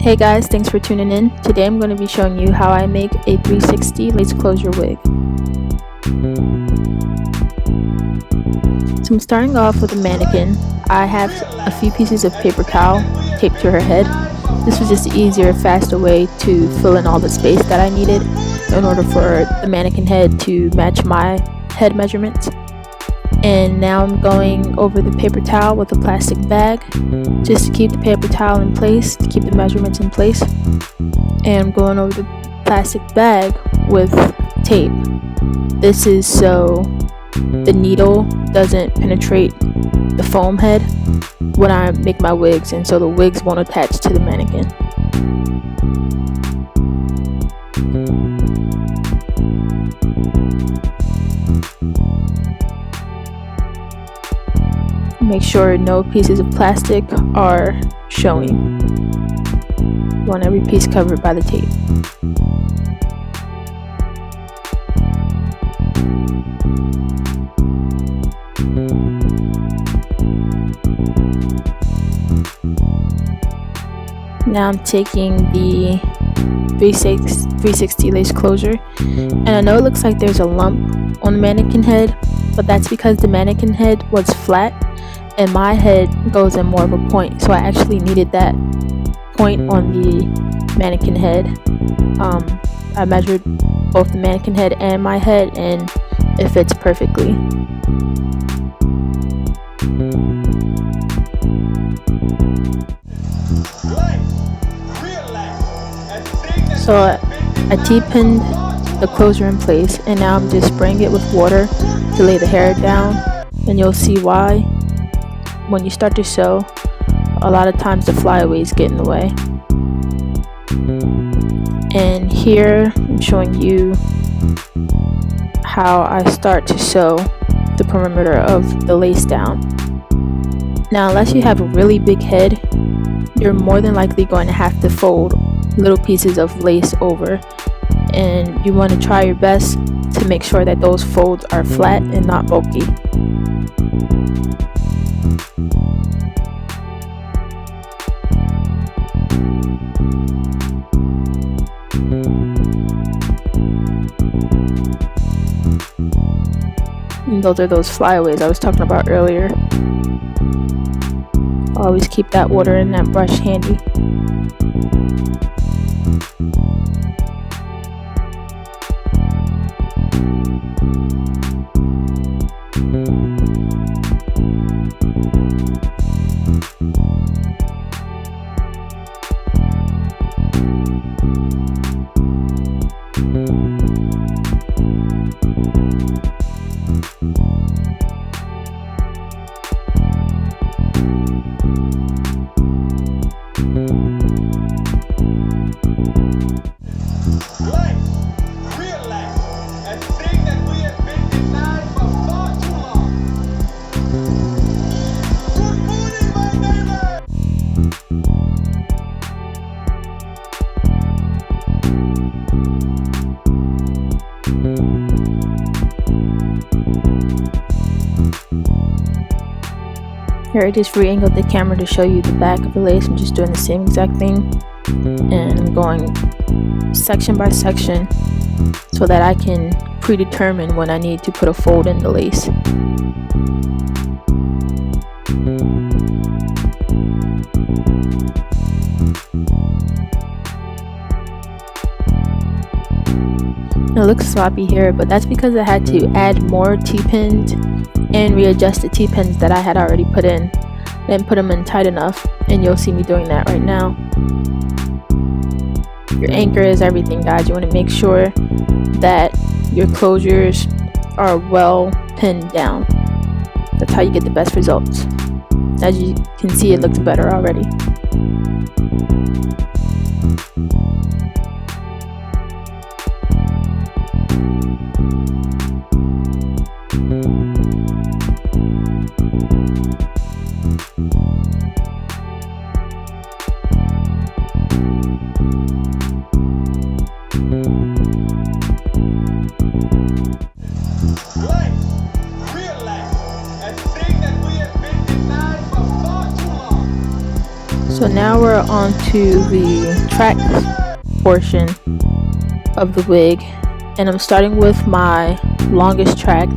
Hey guys, thanks for tuning in. Today I'm going to be showing you how I make a 360 lace closure wig. So I'm starting off with a mannequin. I have a few pieces of paper towel taped to her head. This was just an easier, faster way to fill in all the space that I needed in order for the mannequin head to match my head measurements. And now I'm going over the paper towel with a plastic bag just to keep the paper towel in place, to keep the measurements in place. And I'm going over the plastic bag with tape. This is so the needle doesn't penetrate the foam head when I make my wigs, and so the wigs won't attach to the mannequin. Make sure no pieces of plastic are showing. You want every piece covered by the tape. Now I'm taking the 360 lace closure, and I know it looks like there's a lump on the mannequin head, but that's because the mannequin head was flat and my head goes in more of a point, so I actually needed that point on the mannequin head. I measured both the mannequin head and my head, and it fits perfectly. So I T-pinned the closure in place, and now I'm just spraying it with water to lay the hair down, and you'll see why. When you start to sew, a lot of times the flyaways get in the way. And here I'm showing you how I start to sew the perimeter of the lace down. Now, unless you have a really big head, you're more than likely going to have to fold little pieces of lace over, and you want to try your best to make sure that those folds are flat and not bulky. And those are those flyaways I was talking about earlier. Always keep that water in that brush handy. Here I just re-angled the camera to show you the back of the lace. I'm just doing the same exact thing, and I'm going section by section so that I can predetermine when I need to put a fold in the lace. It looks sloppy here, but that's because I had to add more T-pins and readjust the T-pins that I had already put in. I didn't put them in tight enough, and you'll see me doing that right now. Your anchor is everything, guys. You want to make sure that your closures are well pinned down. That's how you get the best results. As you can see, it looks better already. So now we're on to the track portion of the wig, and I'm starting with my longest track,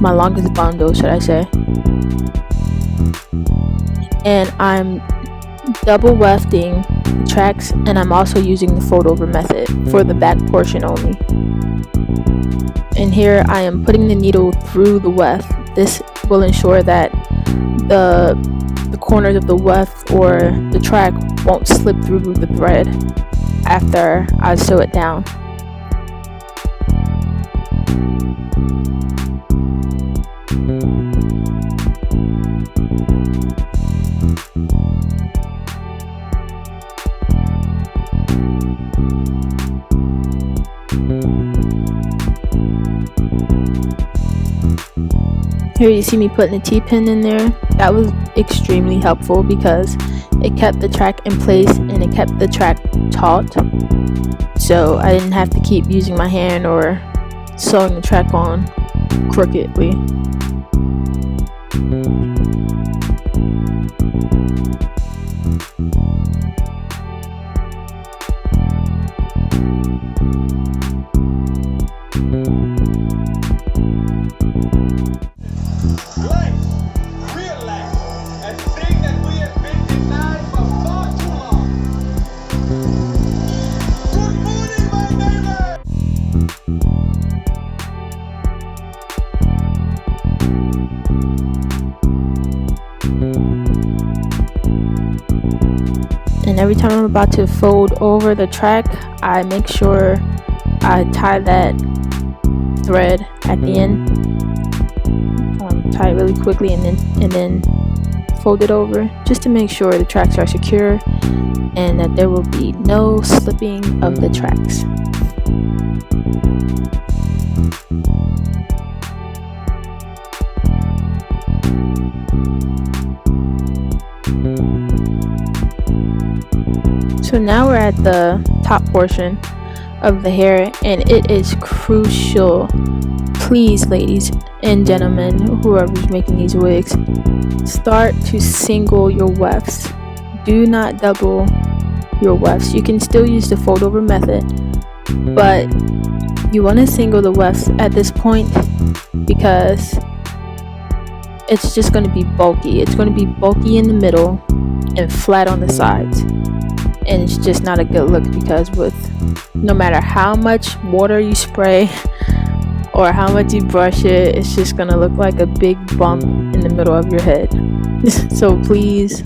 my longest bundle, should I say, and I'm double wefting tracks, and I'm also using the fold over method for the back portion only. And here I am putting the needle through the weft. This will ensure that the corners of the weft or the track won't slip through the thread after I sew it down. Here you see me putting a T-pin in there. That was extremely helpful because it kept the track in place and it kept the track taut, so I didn't have to keep using my hand or sewing the track on crookedly. And every time I'm about to fold over the track, I make sure I tie that thread at the end. Tie it really quickly and then fold it over, just to make sure the tracks are secure and that there will be no slipping of the tracks. So now we're at the top portion of the hair, and it is crucial. Please, ladies and gentlemen, whoever's making these wigs, start to single your wefts. Do not double your wefts. You can still use the fold over method, but you want to single the wefts at this point because it's just going to be bulky. It's going to be bulky in the middle and flat on the sides, and it's just not a good look because no matter how much water you spray or how much you brush it, it's just gonna look like a big bump in the middle of your head. So please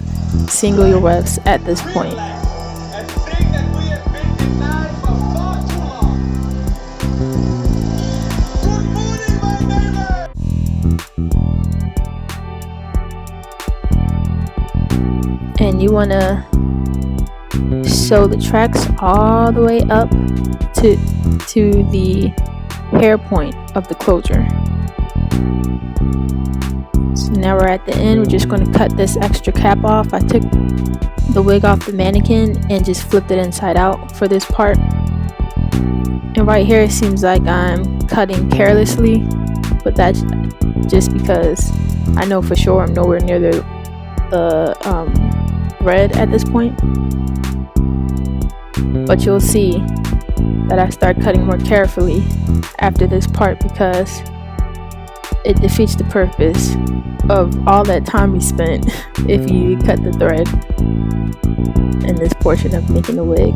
single your wefts at this point. And you want to sew the tracks all the way up to the hair point of the closure. So now we're at the end. We're just going to cut this extra cap off. I took the wig off the mannequin and just flipped it inside out for this part. And right here it seems like I'm cutting carelessly, but that's just because I know for sure I'm nowhere near the thread at this point. But you'll see that I start cutting more carefully after this part because it defeats the purpose of all that time we spent if you cut the thread in this portion of making the wig.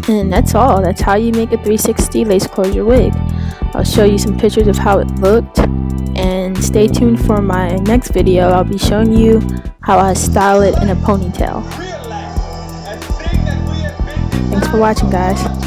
And that's all. That's how you make a 360 lace closure wig. I'll show you some pictures of how it looked, and stay tuned for my next video. I'll be showing you how I style it in a ponytail. Thanks for watching, guys.